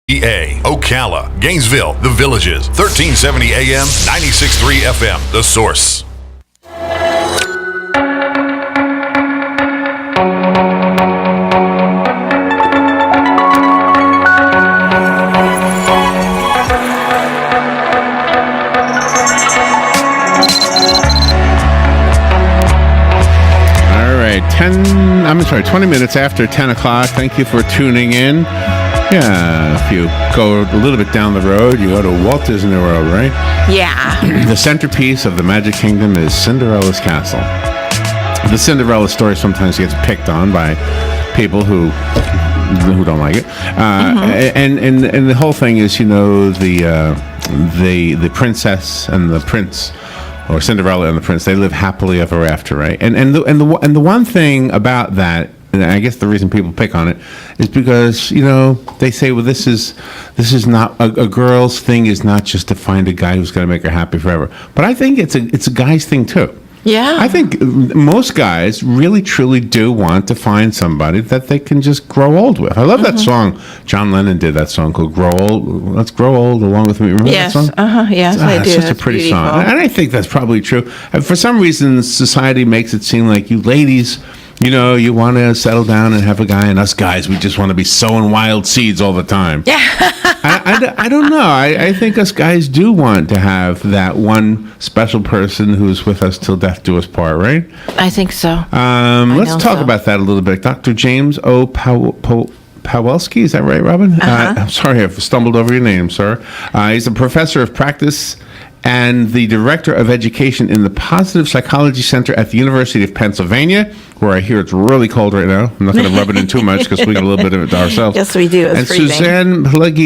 Ocala, Gainesville, The Villages, 1370 AM, 96.3 FM, The Source. All right, 20 minutes after 10 o'clock. Thank you for tuning in. Yeah, if you go a little bit down the road, you go to Walt Disney World, right? Yeah. The centerpiece of the Magic Kingdom is Cinderella's castle. The Cinderella story sometimes gets picked on by people who don't like it, and the whole thing is, the princess and the prince, or Cinderella and the prince, they live happily ever after, right? And the one thing about that, and I guess the reason people pick on it is because, they say, well, this is not a girl's thing, is not just to find a guy who's going to make her happy forever. But I think it's a guy's thing too. Yeah. I think most guys really truly do want to find somebody that they can just grow old with. I love that song. John Lennon did that song called "Grow Old." Let's grow old along with me. Remember that song? Yes, I do. It's such a pretty beautiful song, and I think that's probably true. And for some reason, society makes it seem like you ladies, you want to settle down and have a guy, and us guys, we just want to be sowing wild seeds all the time. Yeah. I don't know. I think us guys do want to have that one special person who's with us till death do us part, right? I think so. Let's talk about that a little bit. Dr. James O. Pawelski, is that right, Robin? I'm sorry, I've stumbled over your name, sir. He's a professor of practice and the director of education in the Positive Psychology Center at the University of Pennsylvania, where I hear it's really cold right now. I'm not going to rub it in too much because we got a little bit of it ourselves. Yes, we do. It's and freezing. Suzann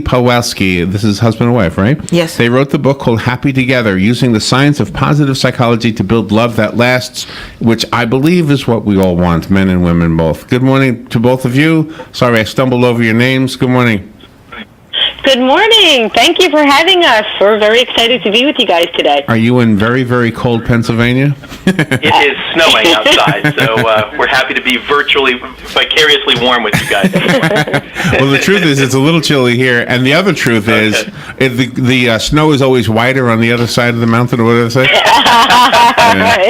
Pawelski, this is husband and wife, right? Yes. They wrote the book called Happy Together, Using the Science of Positive Psychology to Build Love That Lasts, which I believe is what we all want, men and women both. Good morning to both of you. Sorry, I stumbled over your names. Good morning. Good morning. Thank you for having us. We're very excited to be with you guys today. Are you in very, very cold Pennsylvania? It is snowing outside, so we're happy to be vicariously warm with you guys. Well, the truth is, it's a little chilly here, and the other truth is, the snow is always whiter on the other side of the mountain, or whatever they say.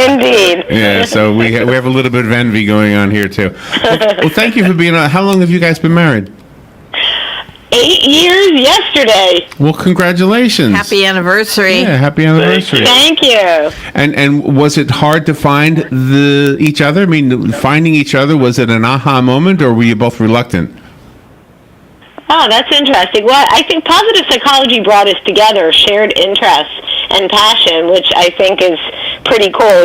Indeed. Yeah, so we have a little bit of envy going on here too. Well, thank you for being on. How long have you guys been married? 8 years yesterday. Well, congratulations. Happy anniversary. Yeah, happy anniversary. Thank you. And was it hard to find each other? I mean, finding each other, was it an aha moment, or were you both reluctant? Oh, that's interesting. Well, I think positive psychology brought us together, shared interests and passion, which I think is pretty cool.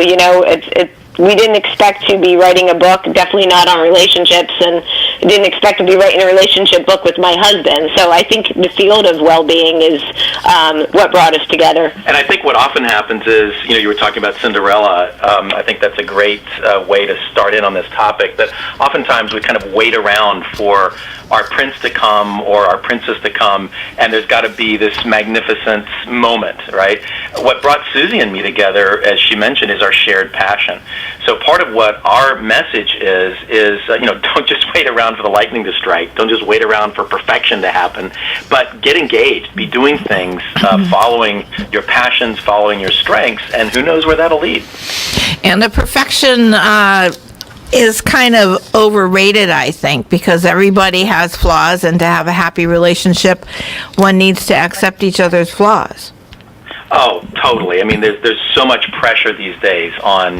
We didn't expect to be writing a book, definitely not on relationships, and didn't expect to be writing a relationship book with my husband. So I think the field of well-being is what brought us together. And I think what often happens is, you were talking about Cinderella. I think that's a great way to start in on this topic, that oftentimes we kind of wait around for our prince to come or our princess to come, and there's got to be this magnificent moment, right? What brought Susie and me together, as she mentioned, is our shared passion. So part of what our message is don't just wait around for the lightning to strike. Don't just wait around for perfection to happen, but get engaged. Be doing things, following your passions, following your strengths, and who knows where that'll lead. And the perfection is kind of overrated, I think, because everybody has flaws, and to have a happy relationship, one needs to accept each other's flaws. Oh, totally. I mean, there's so much pressure these days on,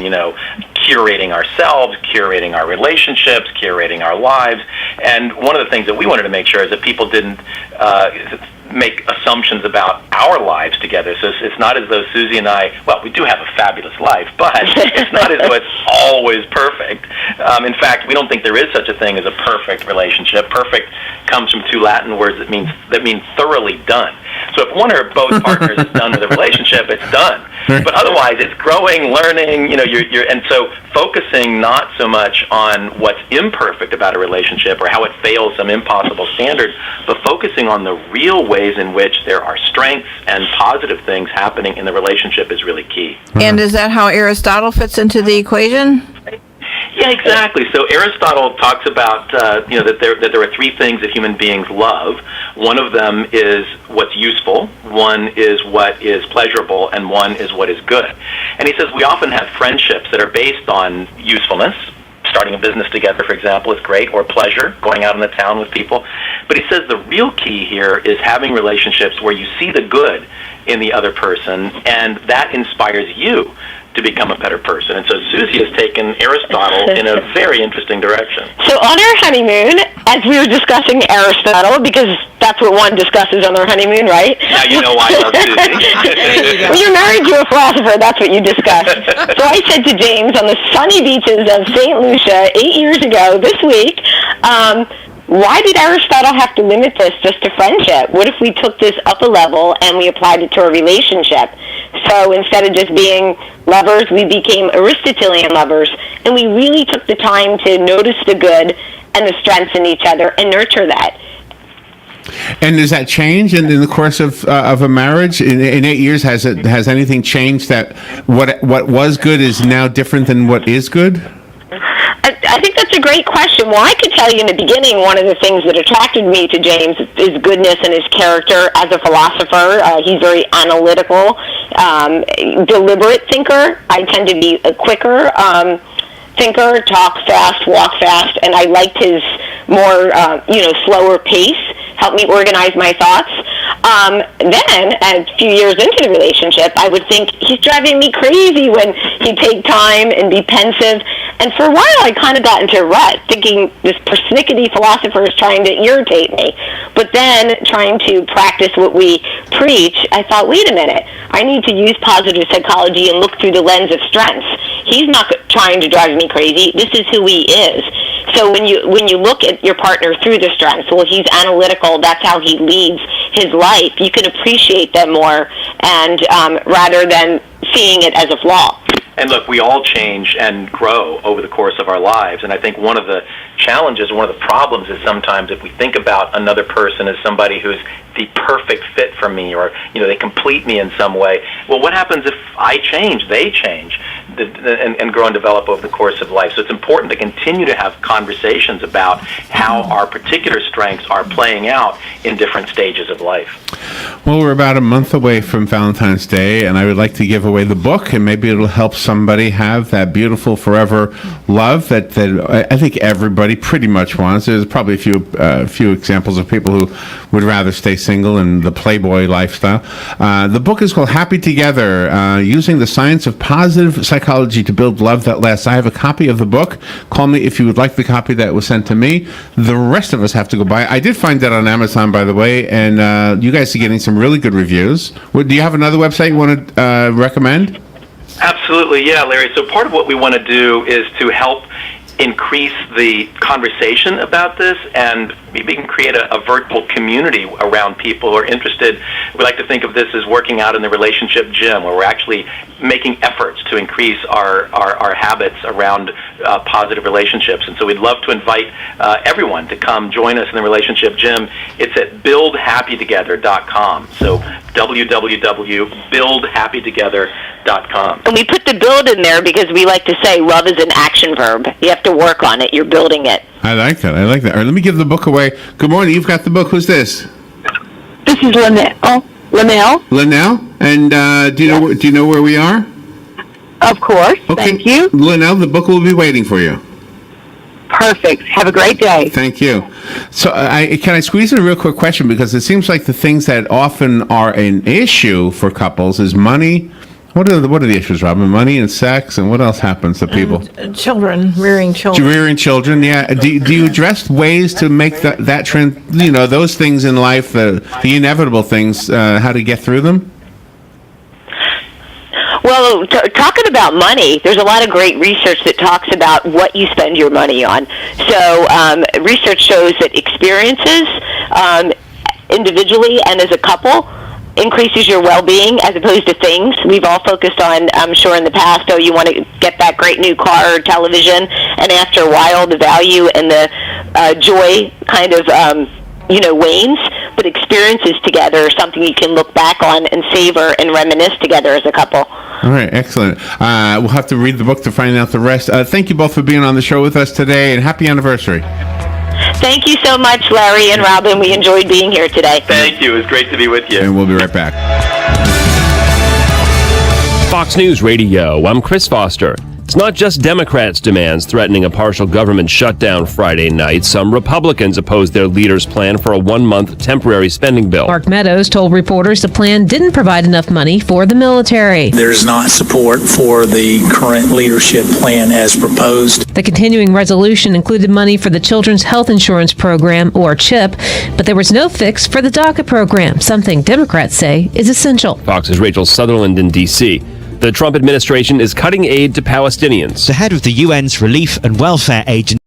curating ourselves, curating our relationships, curating our lives. And one of the things that we wanted to make sure is that people didn't make assumptions about our lives together. So it's not as though Susie and I, well, we do have a fabulous life, but it's not as though it's always perfect. In fact, we don't think there is such a thing as a perfect relationship. Perfect comes from two Latin words that mean thoroughly done. So if one or both partners is done with a relationship, it's done. But otherwise, it's growing, learning, and so focusing not so much on what's imperfect about a relationship or how it fails some impossible standard, but focusing on the real ways in which there are strengths and positive things happening in the relationship is really key. And is that how Aristotle fits into the equation? Yeah, exactly. So Aristotle talks about that there are three things that human beings love. One of them is what's useful, one is what is pleasurable, and one is what is good. And he says we often have friendships that are based on usefulness. Starting a business together, for example, is great, or pleasure, going out in the town with people. But he says the real key here is having relationships where you see the good in the other person, and that inspires you to become a better person. And so Susie has taken Aristotle in a very interesting direction. So on our honeymoon, as we were discussing Aristotle, because that's what one discusses on their honeymoon, right? Now you know why I love Susie. When you're married to a philosopher, that's what you discuss. So I said to James on the sunny beaches of St. Lucia 8 years ago, this week, why did Aristotle have to limit this just to friendship? What if we took this up a level and we applied it to a relationship? So instead of just being lovers, we became Aristotelian lovers, and we really took the time to notice the good and the strengths in each other and nurture that. And does that change in the course of a marriage? In 8 years, has anything changed that what was good is now different than what is good? I think that's a great question. Well, I could tell you in the beginning, one of the things that attracted me to James is goodness and his character as a philosopher. He's very analytical, deliberate thinker. I tend to be a quicker thinker, talk fast, walk fast, and I liked his more, slower pace, helped me organize my thoughts. Then, a few years into the relationship, I would think, he's driving me crazy when he'd take time and be pensive. And for a while, I kind of got into a rut, thinking this persnickety philosopher is trying to irritate me. But then, trying to practice what we preach, I thought, wait a minute, I need to use positive psychology and look through the lens of strengths. He's not trying to drive me crazy. This is who he is. So when you look at your partner through the strengths, well, he's analytical, that's how he leads his life, you can appreciate them more, and rather than seeing it as a flaw. And look, we all change and grow over the course of our lives. And I think one of the challenges, one of the problems is sometimes if we think about another person as somebody who's the perfect fit for me, or they complete me in some way. Well, what happens if I change, they change, and grow and develop over the course of life? So it's important to continue to have conversations about how our particular strengths are playing out in different stages of life. Well, we're about a month away from Valentine's Day, and I would like to give away the book, and maybe it'll help somebody have that beautiful forever love that I think everybody pretty much wants. There's probably a few examples of people who would rather stay single in the Playboy lifestyle. The book is called Happy Together, Using the Science of Positive Psychology to Build Love That Lasts. I have a copy of the book. Call me if you would like the copy that was sent to me. The rest of us have to go buy. I did find that on Amazon, by the way, and you guys are getting some really good reviews. Do you have another website you want to recommend? Absolutely, yeah, Larry. So part of what we want to do is to help increase the conversation about this, and we can create a virtual community around people who are interested. We like to think of this as working out in the relationship gym, where we're actually making efforts to increase our habits around positive relationships. And so we'd love to invite everyone to come join us in the relationship gym. It's at buildhappytogether.com. So www.buildhappytogether.com. And we put the build in there because we like to say love is an action verb. You have to work on it. You're building it. I like that. All right, let me give the book away. Good morning. You've got the book. Who's this? This is Linnell. Linnell? And do you know where we are? Of course. Okay. Thank you. Linnell, the book will be waiting for you. Perfect. Have a great day. Thank you. So can I squeeze in a real quick question? Because it seems like the things that often are an issue for couples is money. What are the issues, Robin? Money and sex, and what else happens to people? Children, rearing children. Rearing children, yeah. Do you address ways to make that trend, those things in life, the inevitable things, how to get through them? Well, talking about money, there's a lot of great research that talks about what you spend your money on. So research shows that experiences, individually and as a couple, increases your well-being as opposed to things. We've all focused on, I'm sure in the past, you want to get that great new car or television, and after a while the value and the joy kind of wanes, but experiences together are something you can look back on and savor and reminisce together as a couple. All right, excellent. We'll have to read the book to find out the rest. Thank you both for being on the show with us today, and happy anniversary. Thank you so much, Larry and Robin. We enjoyed being here today. Thank you. It was great to be with you. And we'll be right back. Fox News Radio, I'm Chris Foster. It's not just Democrats' demands threatening a partial government shutdown Friday night. Some Republicans opposed their leader's plan for a one-month temporary spending bill. Mark Meadows told reporters the plan didn't provide enough money for the military. There's not support for the current leadership plan as proposed. The continuing resolution included money for the Children's Health Insurance Program, or CHIP, but there was no fix for the DACA program, something Democrats say is essential. Fox's Rachel Sutherland in D.C. The Trump administration is cutting aid to Palestinians. The head of the UN's Relief and Welfare Agency